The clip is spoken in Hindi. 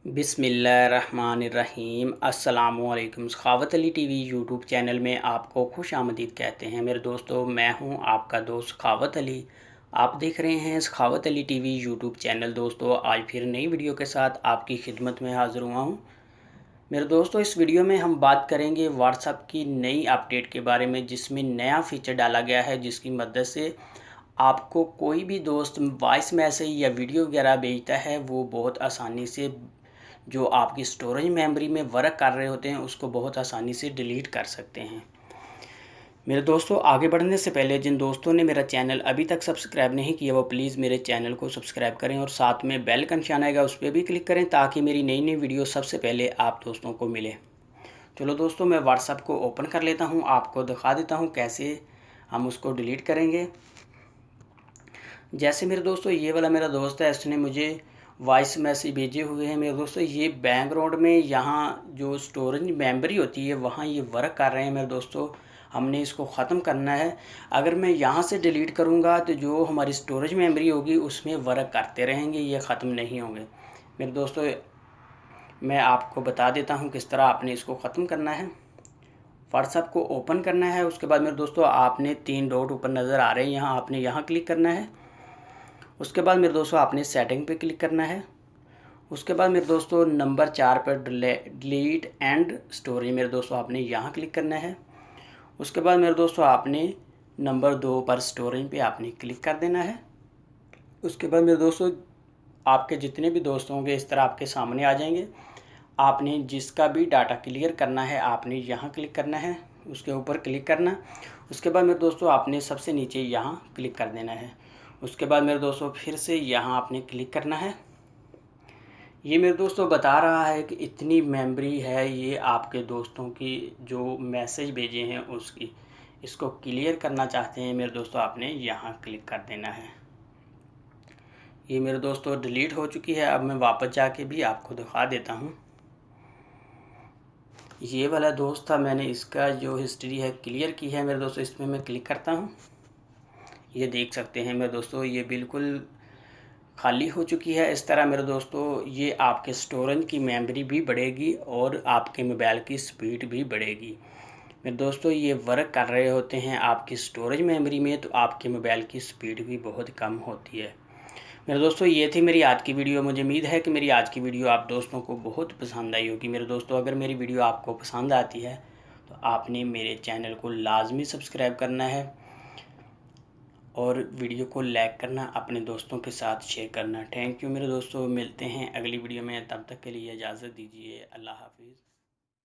बिस्मिल्लाहिर्रहमानिर्रहीम अस्सलामुअलैकुम। सखावत अली टीवी यूट्यूब चैनल में आपको खुश आमदीद कहते हैं। मेरे दोस्तों, मैं हूं आपका दोस्त सखावत अली। आप देख रहे हैं सखावत अली टीवी यूट्यूब चैनल। दोस्तों, आज फिर नई वीडियो के साथ आपकी खिदमत में हाज़िर हुआ हूं। मेरे दोस्तों, इस वीडियो में हम बात करेंगे व्हाट्सएप की नई अपडेट के बारे में, जिसमें नया फीचर डाला गया है, जिसकी मदद से आपको कोई भी दोस्त वॉइस मैसेज या वीडियो वगैरह भेजता है, वो बहुत आसानी से जो आपकी स्टोरेज मेमोरी में वर्क कर रहे होते हैं उसको बहुत आसानी से डिलीट कर सकते हैं। मेरे दोस्तों, आगे बढ़ने से पहले जिन दोस्तों ने मेरा चैनल अभी तक सब्सक्राइब नहीं किया वो प्लीज़ मेरे चैनल को सब्सक्राइब करें और साथ में बेल का निशान आएगा उस पर भी क्लिक करें, ताकि मेरी नई नई वीडियो सबसे पहले आप दोस्तों को मिले। चलो दोस्तों, मैं व्हाट्सएप को ओपन कर लेता हूँ, आपको दिखा देता हूँ कैसे हम उसको डिलीट करेंगे। जैसे मेरे दोस्तों, ये वाला मेरा दोस्त है, इसने मुझे वॉइस मैसेज भेजे हुए हैं। मेरे दोस्तों, ये बैकग्राउंड में यहाँ जो स्टोरेज मेमोरी होती है वहाँ ये वर्क कर रहे हैं। मेरे दोस्तों, हमने इसको ख़त्म करना है। अगर मैं यहाँ से डिलीट करूँगा तो जो हमारी स्टोरेज मेमोरी होगी उसमें वर्क करते रहेंगे, ये ख़त्म नहीं होंगे। मेरे दोस्तों, मैं आपको बता देता हूँ किस तरह आपने इसको ख़त्म करना है। व्हाट्सएप को ओपन करना है। उसके बाद मेरे दोस्तों, आपने 3 डॉट ऊपर नज़र आ रहे हैं, यहाँ आपने यहाँ क्लिक करना है। उसके बाद मेरे दोस्तों, आपने सेटिंग पे क्लिक करना है। उसके बाद मेरे दोस्तों, नंबर 4 पर डिलीट एंड स्टोरेज, मेरे दोस्तों आपने यहाँ क्लिक करना है। उसके बाद मेरे दोस्तों, आपने नंबर 2 पर स्टोरेज पे आपने क्लिक कर देना है। उसके बाद मेरे दोस्तों, आपके जितने भी दोस्त होंगे इस तरह आपके सामने आ जाएंगे। आपने जिसका भी डाटा क्लियर करना है आपने यहाँ क्लिक करना है, उसके ऊपर क्लिक करना। उसके बाद मेरे दोस्तों, आपने सबसे नीचे यहाँ क्लिक कर देना है। उसके बाद मेरे दोस्तों, फिर से यहाँ आपने क्लिक करना है। ये मेरे दोस्तों बता रहा है कि इतनी मेमोरी है, ये आपके दोस्तों की जो मैसेज भेजे हैं उसकी, इसको क्लियर करना चाहते हैं मेरे दोस्तों, आपने यहाँ क्लिक कर देना है। ये मेरे दोस्तों डिलीट हो चुकी है। अब मैं वापस जाके भी आपको दिखा देता हूँ। ये वाला दोस्त था, मैंने इसका जो हिस्ट्री है क्लियर की है मेरे दोस्तों। इसमें मैं क्लिक करता हूँ, ये देख सकते हैं मेरे दोस्तों, ये बिल्कुल खाली हो चुकी है। इस तरह मेरे दोस्तों, ये आपके स्टोरेज की मेमोरी भी बढ़ेगी और आपके मोबाइल की स्पीड भी बढ़ेगी। मेरे दोस्तों, ये वर्क कर रहे होते हैं आपकी स्टोरेज मेमोरी में, तो आपके मोबाइल की स्पीड भी बहुत कम होती है। मेरे दोस्तों, ये थी मेरी आज की वीडियो। मुझे उम्मीद है कि मेरी आज की वीडियो आप दोस्तों को बहुत पसंद आई होगी। मेरे दोस्तों, अगर मेरी वीडियो आपको पसंद आती है तो आपने मेरे चैनल को लाजमी सब्सक्राइब करना है और वीडियो को लाइक करना, अपने दोस्तों के साथ शेयर करना। थैंक यू मेरे दोस्तों, मिलते हैं अगली वीडियो में। तब तक के लिए इजाज़त दीजिए। अल्लाह हाफिज़।